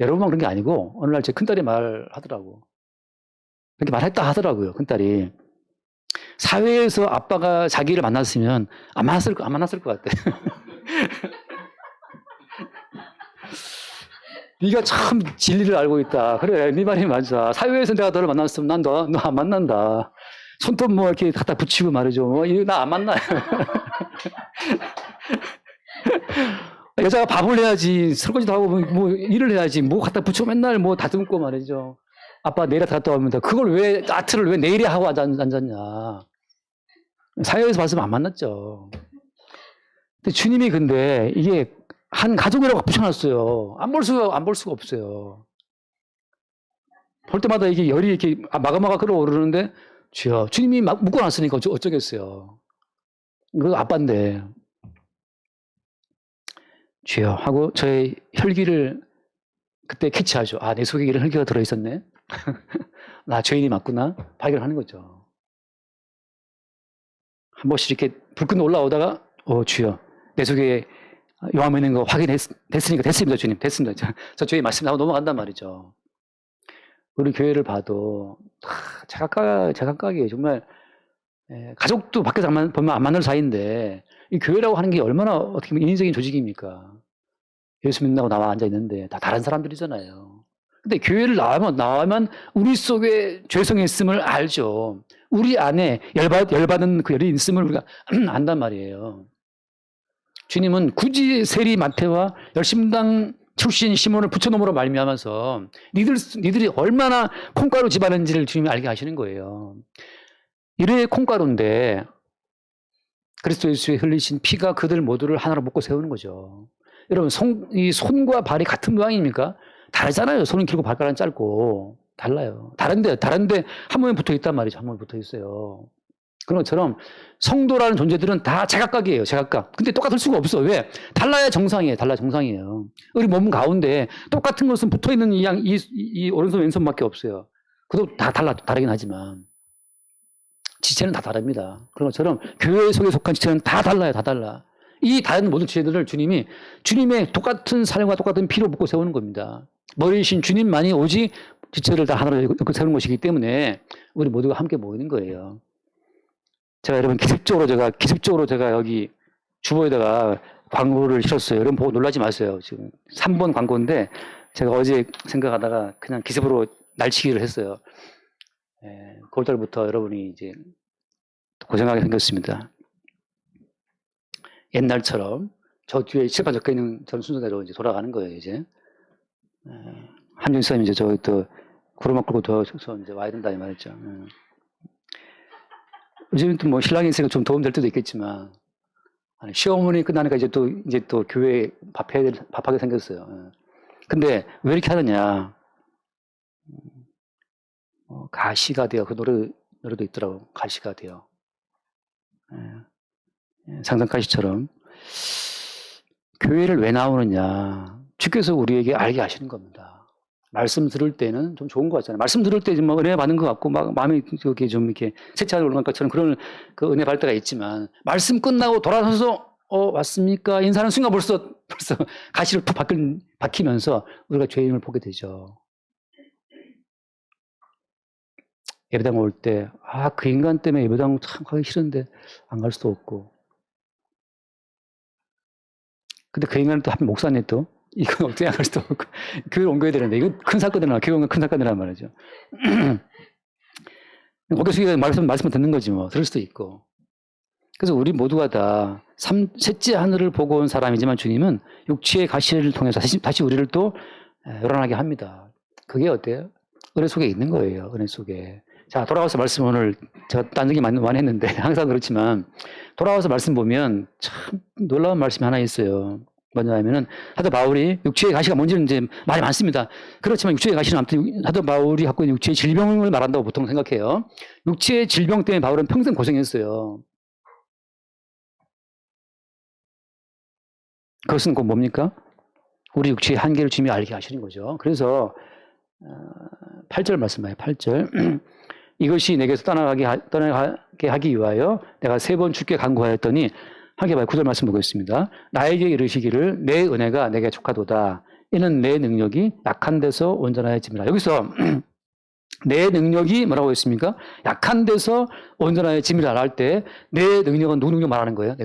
여러분만 그런 게 아니고 어느 날 제 큰딸이 말하더라고. 그렇게 말했다 하더라고요. 큰딸이. 사회에서 아빠가 자기를 만났으면 안 만났을 것 같아. 네가 참 진리를 알고 있다. 그래, 네 말이 맞아. 사회에서 내가 너를 만났으면 난 너 안 만난다. 손톱 뭐 이렇게 갖다 붙이고 말이죠. 나 안 만나. 여자가 밥을 해야지, 설거지도 하고 뭐 일을 해야지, 뭐 갖다 붙이고 맨날 뭐 다듬고 말이죠. 아빠 내일에 갔다 옵니다. 그걸 왜 아트를 왜 내일에 하고 앉았냐. 사회에서 봤으면 안 만났죠. 근데 주님이 근데 이게 한 가족이라고 붙여놨어요. 안 볼 수가 없어요. 볼 때마다 이게 열이 이렇게 마가마가 끌어오르는데, 주여, 주님이 막 묶어놨으니까 어쩌겠어요. 그 아빠인데, 주여, 하고 저의 혈기를 그때 캐치하죠. 내 속에 이런 혈기가 들어있었네. 나 죄인이 맞구나. 발견하는 거죠. 한 번씩 이렇게 불끈 올라오다가, 주여, 내 속에 용암 있는 거 됐으니까 됐습니다, 주님. 됐습니다. 저 주의 말씀 하고 넘어간단 말이죠. 우리 교회를 봐도 제각각이에요. 정말 가족도 밖에서 보면 안 만날 사이인데 이 교회라고 하는 게 얼마나 어떻게 보면 인위적인 조직입니까? 예수 믿는다고 나와 앉아 있는데 다 다른 사람들이잖아요. 근데 교회를 나오면 우리 속에 죄성이 있음을 알죠. 우리 안에 열받은 그 열이 있음을 우리가 안단 말이에요. 주님은 굳이 세리 마태와 열심당 출신 시몬을 붙여놓음으로 말미암아서 니들이 얼마나 콩가루 집안인지를 주님이 알게 하시는 거예요. 이래 콩가루인데 그리스도 예수의 흘리신 피가 그들 모두를 하나로 묶고 세우는 거죠. 여러분 이 손과 발이 같은 모양입니까? 다르잖아요. 손은 길고 발가락은 짧고 달라요. 다른데 한 몸에 붙어 있단 말이죠. 한 몸에 붙어 있어요. 그런 것처럼 성도라는 존재들은 다 제각각이에요. 제각각. 근데 똑같을 수가 없어. 왜? 달라야 정상이에요. 정상이에요. 우리 몸 가운데 똑같은 것은 붙어있는 이 오른손 왼손밖에 없어요. 그것도 다 다르긴 하지만 지체는 다 다릅니다. 그런 것처럼 교회 속에 속한 지체는 다 달라요. 다 달라. 이 다른 모든 지체들을 주님이 주님의 똑같은 사랑과 똑같은 피로 묶고 세우는 겁니다. 머리이신 주님만이 오직 지체를 다 하나로 세우는 것이기 때문에 우리 모두가 함께 모이는 거예요. 제가 여러분 기습적으로 제가 여기 주보에다가 광고를 실었어요. 여러분 보고 놀라지 마세요. 지금 3번 광고인데 제가 어제 생각하다가 그냥 기습으로 날치기를 했어요. 9월달부터 여러분이 이제 고생하게 생겼습니다. 옛날처럼 저 뒤에 칠판 적혀 있는 전 순서대로 이제 돌아가는 거예요. 이제 한준 쌤 이제 저기 또 구르막 끌고 더 이제 와야 된다 이 말이죠. 요즘은 또 뭐 신랑이 있으니까 좀 도움될 때도 있겠지만 시어머니 끝나니까 이제 또 교회 밥하게 생겼어요. 근데 왜 이렇게 하느냐? 가시가 되어 그 노래도 있더라고. 가시가 되어. 상상가시처럼 교회를 왜 나오느냐? 주께서 우리에게 알게 하시는 겁니다. 말씀 들을 때는 좀 좋은 것 같잖아요. 말씀 들을 때 좀 은혜 받는 것 같고 막 마음이 좀 이렇게 세차가 오는 것처럼 그런 그 은혜 받을 때가 있지만 말씀 끝나고 돌아서서 왔습니까? 인사하는 순간 벌써 가시를 툭 박히면서 우리가 죄인을 보게 되죠. 예배당 올 때 그 인간 때문에 예배당 참 가기 싫은데 안 갈 수도 없고. 근데 그 인간은 또 하필 목사네 또. 이건 어떻게 안 갈 수도 없고. 교회를 옮겨야 되는데 이건 큰 사건이란 말이죠. 고개 숙이고 말씀을 듣는 거지 뭐. 들을 수도 있고. 그래서 우리 모두가 다 셋째 하늘을 보고 온 사람이지만 주님은 육체의 가시를 통해서 다시 우리를 또 열어나게 합니다. 그게 어때요? 은혜 속에 있는 거예요. 은혜 속에. 자, 돌아와서 말씀 오늘 제가 딴 얘기 많이 했는데 항상 그렇지만 돌아와서 말씀 보면 참 놀라운 말씀이 하나 있어요. 뭐냐면은 사도 바울이 육체의 가시가 뭔지는 이제 말이 많습니다. 그렇지만 육체의 가시는 아무튼 사도 바울이 갖고 있는 육체의 질병을 말한다고 보통 생각해요. 육체의 질병 때문에 바울은 평생 고생했어요. 그것은 곧 뭡니까? 우리 육체의 한계를 주님이 알게 하시는 거죠. 그래서 8절 말씀 봐요. 8절. 이것이 내게서 떠나게 하기 위하여 내가 3번 주께 간구하였더니 하게 봐요. 9절 말씀 보겠습니다. 나에게 이르시기를 내 은혜가 내게 족하도다. 이는 내 능력이 약한 데서 온전하여짐이라. 여기서 내 능력이 뭐라고 했습니까? 약한 데서 온전하여짐이라 할 때 내 능력은 누구 능력 말하는 거예요? 내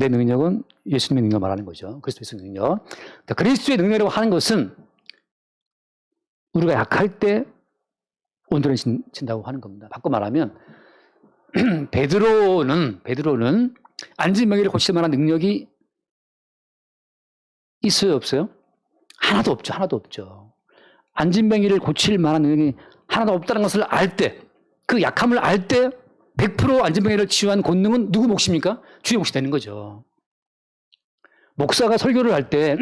능력은 예수님의 능력 말하는 거죠. 그리스도의 능력. 그리스도의 능력이라고 하는 것은 우리가 약할 때 온전해진다고 하는 겁니다. 바꿔 말하면 베드로는 안진병이를 고칠 만한 능력이 있어요, 없어요? 하나도 없죠. 안진병이를 고칠 만한 능력이 하나도 없다는 것을 알 때, 그 약함을 알 때 100% 안진병이를 치유한 권능은 누구 몫입니까? 주의 몫이 되는 거죠. 목사가 설교를 할 때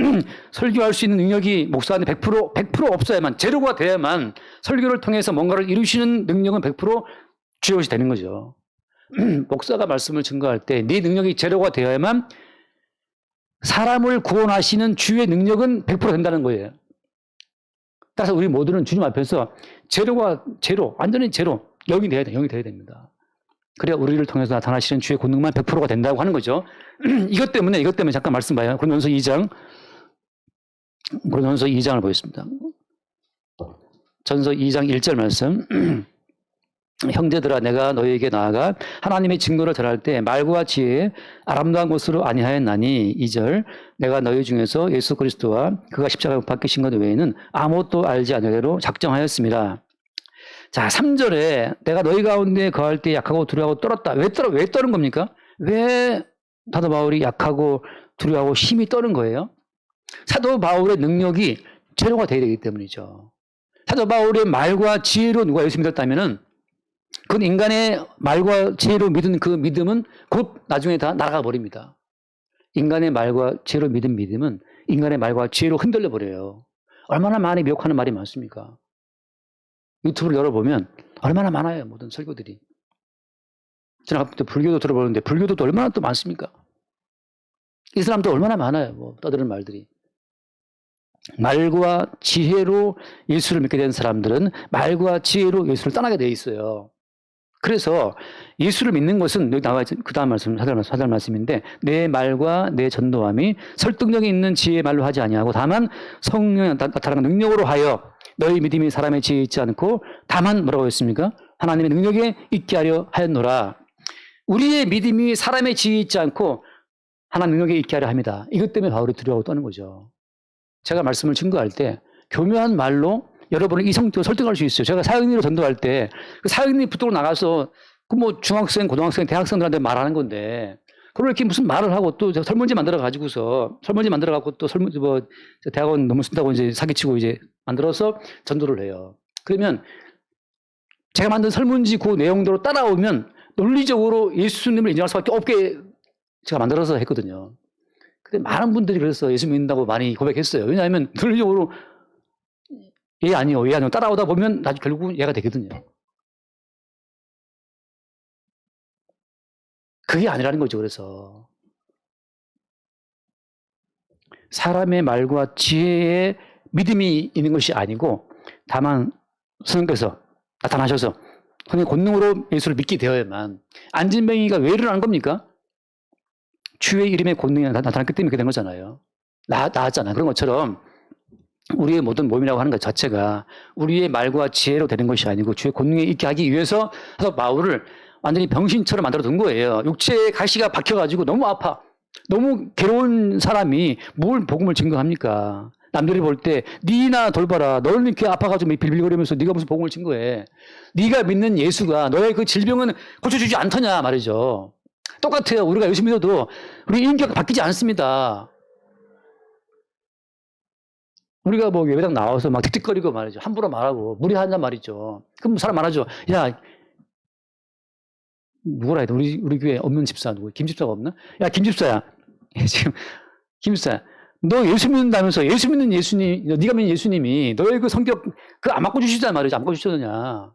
설교할 수 있는 능력이 목사한테 100% 없어야만, 제로가 돼야만 설교를 통해서 뭔가를 이루시는 능력은 100% 주의 몫이 되는 거죠. 목사가 말씀을 증거할 때 네 능력이 제로가 되어야만 사람을 구원하시는 주의 능력은 100% 된다는 거예요. 따라서 우리 모두는 주님 앞에서 완전히 제로, 0이 돼야 됩니다. 그래야 우리를 통해서 나타나시는 주의 권능만 100%가 된다고 하는 거죠. 이것 때문에 잠깐 말씀 봐요. 고린도전서 2장을 보겠습니다. 전서 2장 1절 말씀. 형제들아 내가 너희에게 나아가 하나님의 증거를 전할 때 말과 지혜에 아름다운 것으로 아니하였나니 2절 내가 너희 중에서 예수 그리스도와 그가 십자가에 못 박히신 것 외에는 아무것도 알지 않으려고 작정하였습니다. 자, 3절에 내가 너희 가운데 거할 때 약하고 두려워하고 떨었다. 왜 떠는 겁니까? 왜 사도 바울이 약하고 두려워하고 힘이 떠는 거예요? 사도 바울의 능력이 제로가 되어야 되기 때문이죠. 사도 바울의 말과 지혜로 누가 예수 믿었다면은 그건 인간의 말과 지혜로 믿은 그 믿음은 곧 나중에 다 날아가 버립니다. 인간의 말과 지혜로 믿은 믿음은 인간의 말과 지혜로 흔들려 버려요. 얼마나 많이 미혹하는 말이 많습니까? 유튜브를 열어보면 얼마나 많아요. 모든 설교들이. 저는 가끔 불교도 들어보는데 불교도 얼마나 또 많습니까? 이슬람도 얼마나 많아요. 떠드는 말들이. 말과 지혜로 예수를 믿게 된 사람들은 말과 지혜로 예수를 떠나게 돼 있어요. 그래서 예수를 믿는 것은 여기 나와 있는 그 다음 말씀, 사절 말씀인데 내 말과 내 전도함이 설득력이 있는 지혜의 말로 하지 아니하고 다만 성령이 나타나는 능력으로 하여 너희 믿음이 사람의 지혜에 있지 않고 다만 뭐라고 했습니까? 하나님의 능력에 있게 하려 하였노라. 우리의 믿음이 사람의 지혜에 있지 않고 하나님 능력에 있게 하려 합니다. 이것 때문에 바울이 두려워하고 떠는 거죠. 제가 말씀을 증거할 때 교묘한 말로 여러분을 이성적으로 설득할 수 있어요. 제가 사역인으로 전도할 때 그 사역인이 붙들고 나가서 그 중학생, 고등학생, 대학생들한테 말하는 건데 그걸 이렇게 무슨 말을 하고 또 제가 설문지 만들어 갖고 또 대학원 너무 쓴다고 이제 사기치고 이제 만들어서 전도를 해요. 그러면 제가 만든 설문지 그 내용대로 따라오면 논리적으로 예수님을 인정할 수밖에 없게 제가 만들어서 했거든요. 근데 많은 분들이 그래서 예수 믿는다고 많이 고백했어요. 왜냐하면 논리적으로 얘 아니요 따라오다 보면 나중에 결국 얘가 되거든요. 그게 아니라는 거죠. 그래서 사람의 말과 지혜에 믿음이 있는 것이 아니고 다만 성령께서 나타나셔서 성령의 권능으로 예수를 믿게 되어야만. 안진뱅이가 왜 일어난 겁니까? 주의 이름의 권능이 나타났기 때문에 그렇게 된 거잖아요. 나았잖아요. 그런 것처럼 우리의 모든 몸이라고 하는 것 자체가 우리의 말과 지혜로 되는 것이 아니고 주의 권능에 있게 하기 위해서 바울을 완전히 병신처럼 만들어 둔 거예요. 육체의 가시가 박혀가지고 너무 아파. 너무 괴로운 사람이 뭘 복음을 증거합니까? 남들이 볼 때 니나 돌봐라. 너는 이렇게 아파가지고 빌빌거리면서 네가 무슨 복음을 증거해. 네가 믿는 예수가 너의 그 질병은 고쳐주지 않더냐 말이죠. 똑같아요. 우리가 예수 믿어도 우리 인격 바뀌지 않습니다. 우리가 예배당 나와서 막 틱틱거리고 말이죠. 함부로 말하고 무리한단 말이죠. 그럼 사람 말하죠. 야, 누구라 해도 우리 교회 없는 집사 누구? 김 집사가 없나? 야, 김 집사야. 지금 김 집사야. 너 예수 믿는다면서 예수 믿는 예수님, 네가 믿는 예수님이 너의 그 성격 그 안 바꿔 주시단 말이죠. 안 바꿔 주시느냐?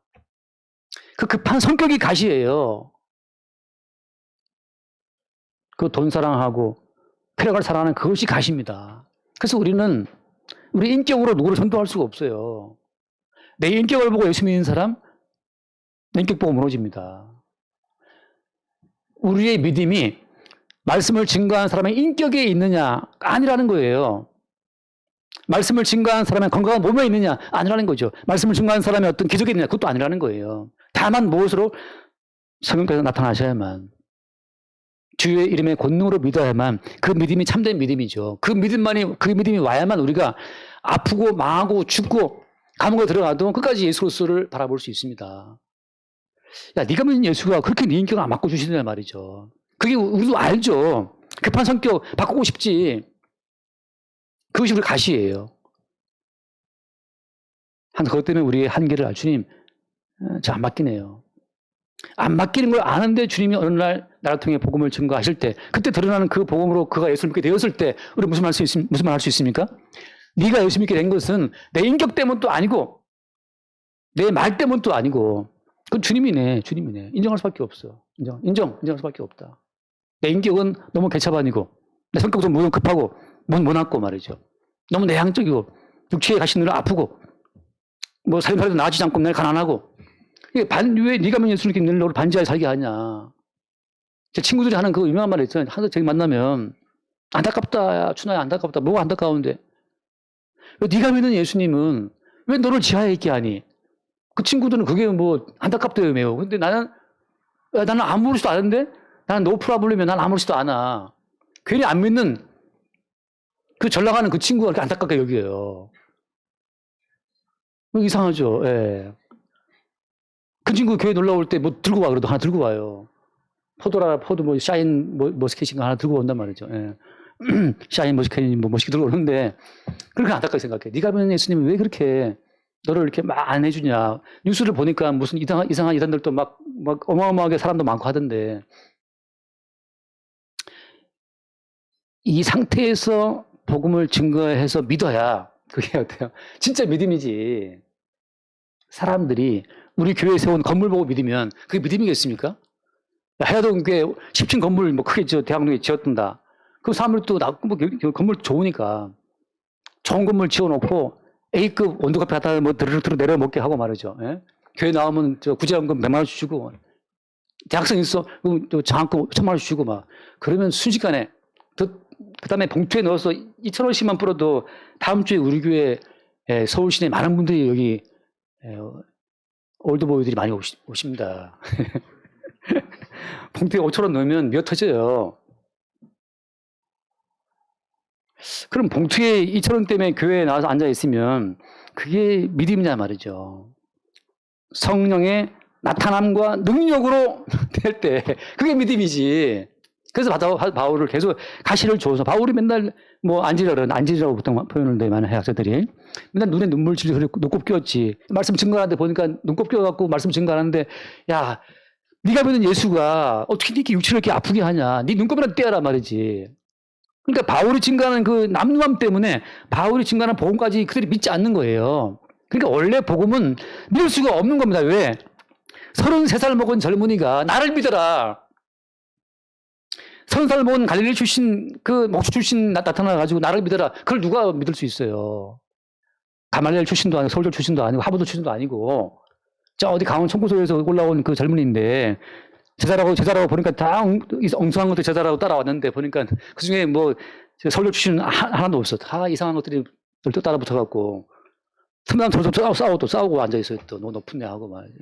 그 급한 성격이 가시예요. 그 돈 사랑하고 쾌락을 사랑하는 그것이 가시입니다. 그래서 우리는 우리 인격으로 누구를 선도할 수가 없어요. 내 인격을 보고 예수 믿는 사람, 내 인격 보고 무너집니다. 우리의 믿음이 말씀을 증거하는 사람의 인격에 있느냐 아니라는 거예요. 말씀을 증거하는 사람의 건강한 몸에 있느냐 아니라는 거죠. 말씀을 증거하는 사람의 어떤 기적이 있느냐 그것도 아니라는 거예요. 다만 무엇으로 성령께서 나타나셔야만 주의 이름의 권능으로 믿어야만 그 믿음이 참된 믿음이죠. 그 믿음이 와야만 우리가 아프고 망하고 죽고 감옥에 들어가도 끝까지 예수 그리스도를 바라볼 수 있습니다. 야, 네가 믿는 예수가 그렇게 네 인격을 안 바꿔주시느냐 말이죠. 그게 우리도 알죠. 급한 성격 바꾸고 싶지. 그것이 우리 가시예요. 그것 때문에 우리의 한계를 알 주님, 저 안 맡기네요. 안 맡기는 걸 아는데 주님이 어느 날 나를 통해 복음을 증거하실 때, 그때 드러나는 그 복음으로 그가 예수를 믿게 되었을 때, 우리 무슨 말 할 수 있습니까? 네가 예수 믿게 된 것은 내 인격 때문도 아니고, 내 말 때문도 아니고, 그건 주님이네. 인정할 수밖에 없어. 인정할 수밖에 없다. 내 인격은 너무 개차반이고, 내 성격도 너무 급하고, 모났고 말이죠. 너무 내향적이고, 육체에 가시는 늘 아프고, 뭐 살림살이도 나아지지 않고 늘 가난하고, 왜 네가 믿는 예수를 늘 너를 반지하에 살게 하냐. 제 친구들이 하는 그 유명한 말이 있어요. 하도 저기 만나면, 안타깝다, 춘하야, 안타깝다. 뭐가 안타까운데? 네가 믿는 예수님은 왜 너를 지하에 있게 하니? 그 친구들은 그게 뭐 안타깝대요, 매우. 근데 나는 아무렇지도 않은데? 나는 노 프라블럼이면 난 아무렇지도 않아. 괜히 안 믿는 그 전락하는 그 친구가 그렇게 안타깝게 여겨요. 이상하죠, 예. 그 친구 교회 놀러 올 때 뭐 들고 와, 그래도 하나 들고 와요. 포도 뭐 샤인 머스켓인가 하나 들고 온단 말이죠, 예. 샤인 머스켓이 뭐 멋있게 들고 오는데, 그렇게 안타깝게 생각해. 네가 믿는 예수님은 왜 그렇게 너를 이렇게 막 안 해주냐. 뉴스를 보니까 무슨 이상한 이단들도 막 어마어마하게 사람도 많고 하던데, 이 상태에서 복음을 증거해서 믿어야 그게 어때요? 진짜 믿음이지. 사람들이 우리 교회에 세운 건물 보고 믿으면 그게 믿음이겠습니까? 해화동교회 10층 건물 뭐 크게 대학로에 지었던다. 그 사람들 또 뭐 건물 좋으니까 좋은 건물 지어놓고 A급 원두커피 갖다 뭐 드르륵 내려 먹게 하고 말이죠. 예? 교회 나오면 구제연금 100만 원씩 주고, 대학생 있어 또 장학금 1000만 원씩 주고 막 그러면 순식간에 그 다음에 봉투에 넣어서 2,000원씩만 뿌려도 다음 주에 우리 교회 서울 시내 많은 분들이 여기 올드보이들이 많이 오십니다. 봉투에 5,000원 넣으면 미어 터져요. 그럼 봉투에 2,000원 때문에 교회에 나와서 앉아있으면 그게 믿음이냐 말이죠. 성령의 나타남과 능력으로 될 때 그게 믿음이지. 그래서 바울을 계속 가시를 줘서, 바울이 맨날 뭐 안지라고 보통 표현을 내 많은 해학자들이 맨날 눈에 눈물 질질 흘리고 눈곱 끼웠지. 말씀 증거하는데 보니까 눈곱 끼워갖고 말씀 증거하는데, 야, 네가 믿는 예수가 어떻게 이렇게 육체를 이렇게 아프게 하냐. 네 눈곱이라도 떼어라 말이지. 그러니까 바울이 증거하는 그 남루함 때문에 바울이 증거하는 복음까지 그들이 믿지 않는 거예요. 그러니까 원래 복음은 믿을 수가 없는 겁니다. 왜? 33살 먹은 젊은이가 나를 믿어라. 30살 먹은 갈릴리 출신, 그 목수 출신 나타나가지고 나를 믿어라. 그걸 누가 믿을 수 있어요? 가말리엘 출신도 아니고 서울대 출신도 아니고 하버드 출신도 아니고 저 어디 강원 청구소에서 올라온 그 젊은이인데 제자라고 보니까 다 엉성한 것들 제자라고 따라왔는데 보니까 그 중에 뭐 서울대 출신 하나도 없어. 다 이상한 것들이 또 따라 붙어갖고 틈나면 싸우고 앉아있어요. 또 높은 데 하고 말이죠.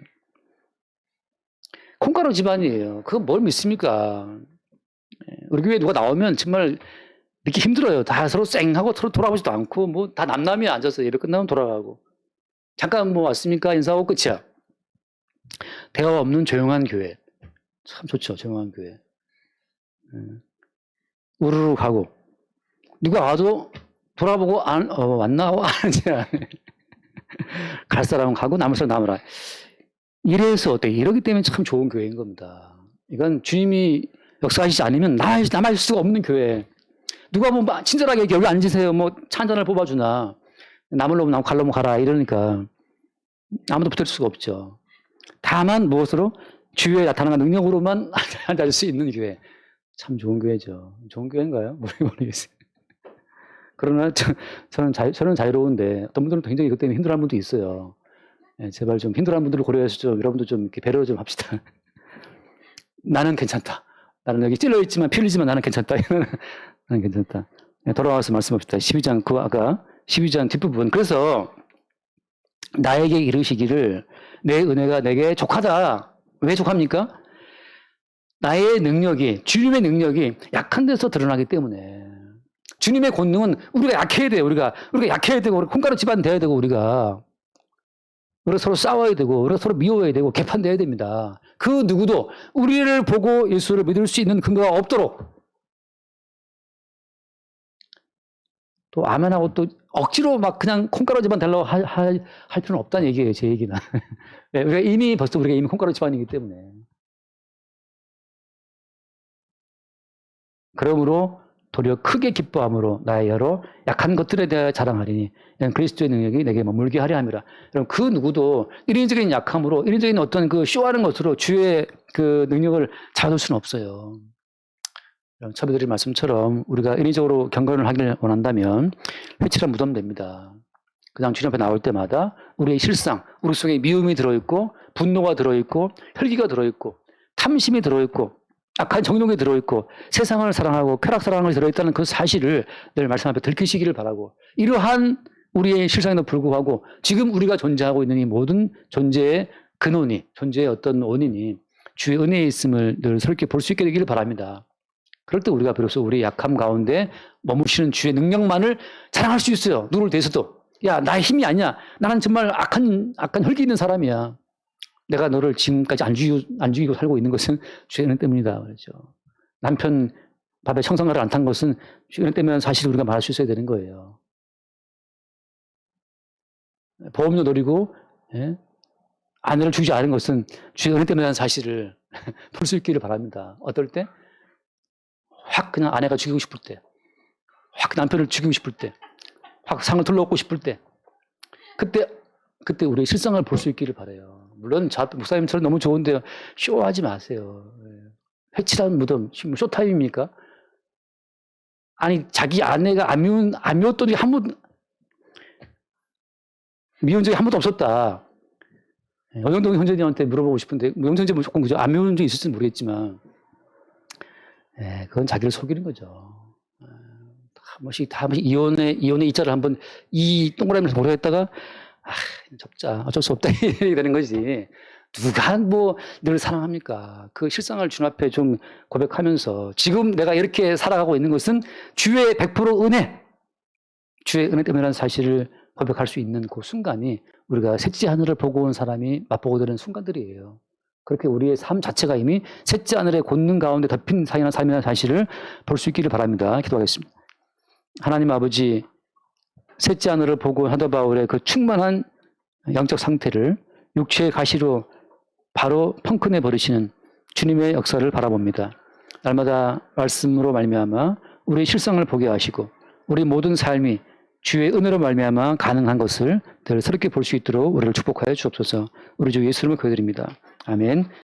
콩가루 집안이에요. 그거 뭘 믿습니까? 우리 교회 누가 나오면 정말 믿기 힘들어요. 다 서로 쌩하고 서로 돌아보지도 않고 뭐 다 남남이 앉아서 예배 끝나면 돌아가고 잠깐 뭐 왔습니까? 인사하고 끝이야. 대화 없는 조용한 교회. 참 좋죠. 조용한 교회. 우르르 가고 누가 와도 돌아보고 왔나? 왔는지 갈 사람은 가고 남을 사람 남으라. 이래서 어때? 이러기 때문에 참 좋은 교회인 겁니다. 이건 주님이 역사하시지 않으면 남아있을 수가 없는 교회. 누가 뭐 친절하게 여기 앉으세요. 뭐 차 한잔을 뽑아주나. 남을 놈 갈놈 가라. 이러니까 아무도 붙을 수가 없죠. 다만 무엇으로? 주위에 나타나는 능력으로만 앉을 수 있는 교회. 참 좋은 교회죠. 좋은 교회인가요? 모르겠어요. 그러나 저는 자유로운데 어떤 분들은 굉장히 이것 때문에 힘들어하는 분도 있어요. 예, 제발 좀 힘들어하는 분들을 고려해서 좀 여러분도 좀 이렇게 배려 좀 합시다. 나는 괜찮다. 나는 여기 찔러 있지만 피 흘리지만 나는 괜찮다. 나는 괜찮다. 예, 돌아와서 말씀합시다. 12장 아까 12장 뒷부분. 그래서 나에게 이르시기를 내 은혜가 내게 족하다. 왜 족합니까? 나의 능력이, 주님의 능력이 약한 데서 드러나기 때문에. 주님의 권능은 우리가 약해야 돼요. 우리가 약해야 되고, 우리가 콩가루 집안 돼야 되고, 우리가 서로 싸워야 되고, 우리가 서로 미워야 되고, 개판돼야 됩니다. 그 누구도 우리를 보고 예수를 믿을 수 있는 근거가 없도록 또 아멘하고 또 억지로 막 그냥 콩가루 집안 되려고 할 필요는 없다는 얘기예요. 제 얘기는. 네, 우리가 이미 콩가루 집안이기 때문에. 그러므로 도리어 크게 기뻐함으로 나의 여러 약한 것들에 대하여 자랑하리니 이는 그리스도의 능력이 내게 머물게 하려 함이라. 여러분 그 누구도 인위적인 약함으로 인위적인 어떤 그 쇼하는 것으로 주의 그 능력을 잡을 수는 없어요. 처음에 드린 말씀처럼 우리가 인위적으로 경건을 하길 원한다면 회칠한 무덤 됩니다. 그냥 주님 앞에 나올 때마다 우리의 실상, 우리 속에 미움이 들어있고 분노가 들어있고 혈기가 들어있고 탐심이 들어있고 악한 정욕이 들어있고 세상을 사랑하고 쾌락 사랑을 들어있다는 그 사실을 늘 말씀 앞에 들키시기를 바라고 이러한 우리의 실상에도 불구하고 지금 우리가 존재하고 있는 이 모든 존재의 근원이 존재의 어떤 원인이 주의 은혜에 있음을 늘 새롭게 볼 수 있게 되기를 바랍니다. 그럴 때 우리가 비로소 우리의 약함 가운데 머무시는 주의 능력만을 자랑할 수 있어요. 누구를 대해서도. 야, 나의 힘이 아니야. 나는 정말 악한 혈기 있는 사람이야. 내가 너를 지금까지 안 죽이고 살고 있는 것은 주의 은혜 때문이다. 그렇죠. 남편 밥에 청산가를 안 탄 것은 주의 은혜 때문이라는 사실을 우리가 말할 수 있어야 되는 거예요. 보험료 노리고 아내를 죽이지 않은 것은 주의 은혜 때문이라는 사실을 볼 수 있기를 바랍니다. 어떨 때? 확 그냥 아내가 죽이고 싶을 때, 확 남편을 죽이고 싶을 때, 확 상을 둘러엎고 싶을 때, 그때 우리의 실상을 볼 수 있기를 바라요. 물론 목사님처럼 너무 좋은데 쇼하지 마세요. 회칠한 무덤, 쇼타임입니까? 아니 자기 아내가 안 미웠더니 미운 적이 한 번도 없었다. 어영동 형제님한테 물어보고 싶은데 형제님 무조건 그죠? 안 미운 적이 있을지는 모르겠지만 그건 자기를 속이는 거죠. 다 이혼의 이자를 한번 이 동그라미를 보려 했다가 접자 어쩔 수 없다 이렇게 되는 거지. 누가 뭐 늘 사랑합니까? 그 실상을 주님 앞에 좀 고백하면서 지금 내가 이렇게 살아가고 있는 것은 주의 100% 은혜, 주의 은혜 때문이라는 사실을 고백할 수 있는 그 순간이 우리가 셋째 하늘을 보고 온 사람이 맛보고 되는 순간들이에요. 그렇게 우리의 삶 자체가 이미 셋째 하늘의 권능 가운데 덮인 삶이라는 사실을 볼 수 있기를 바랍니다. 기도하겠습니다. 하나님 아버지, 셋째 하늘을 보고 하더 바울의 그 충만한 영적 상태를 육체의 가시로 바로 펑크내 버리시는 주님의 역사를 바라봅니다. 날마다 말씀으로 말미암아 우리의 실상을 보게 하시고 우리 모든 삶이 주의 은혜로 말미암아 가능한 것을 늘 새롭게 볼 수 있도록 우리를 축복하여 주옵소서. 우리 주 예수 이름으로 기도드립니다. 아멘.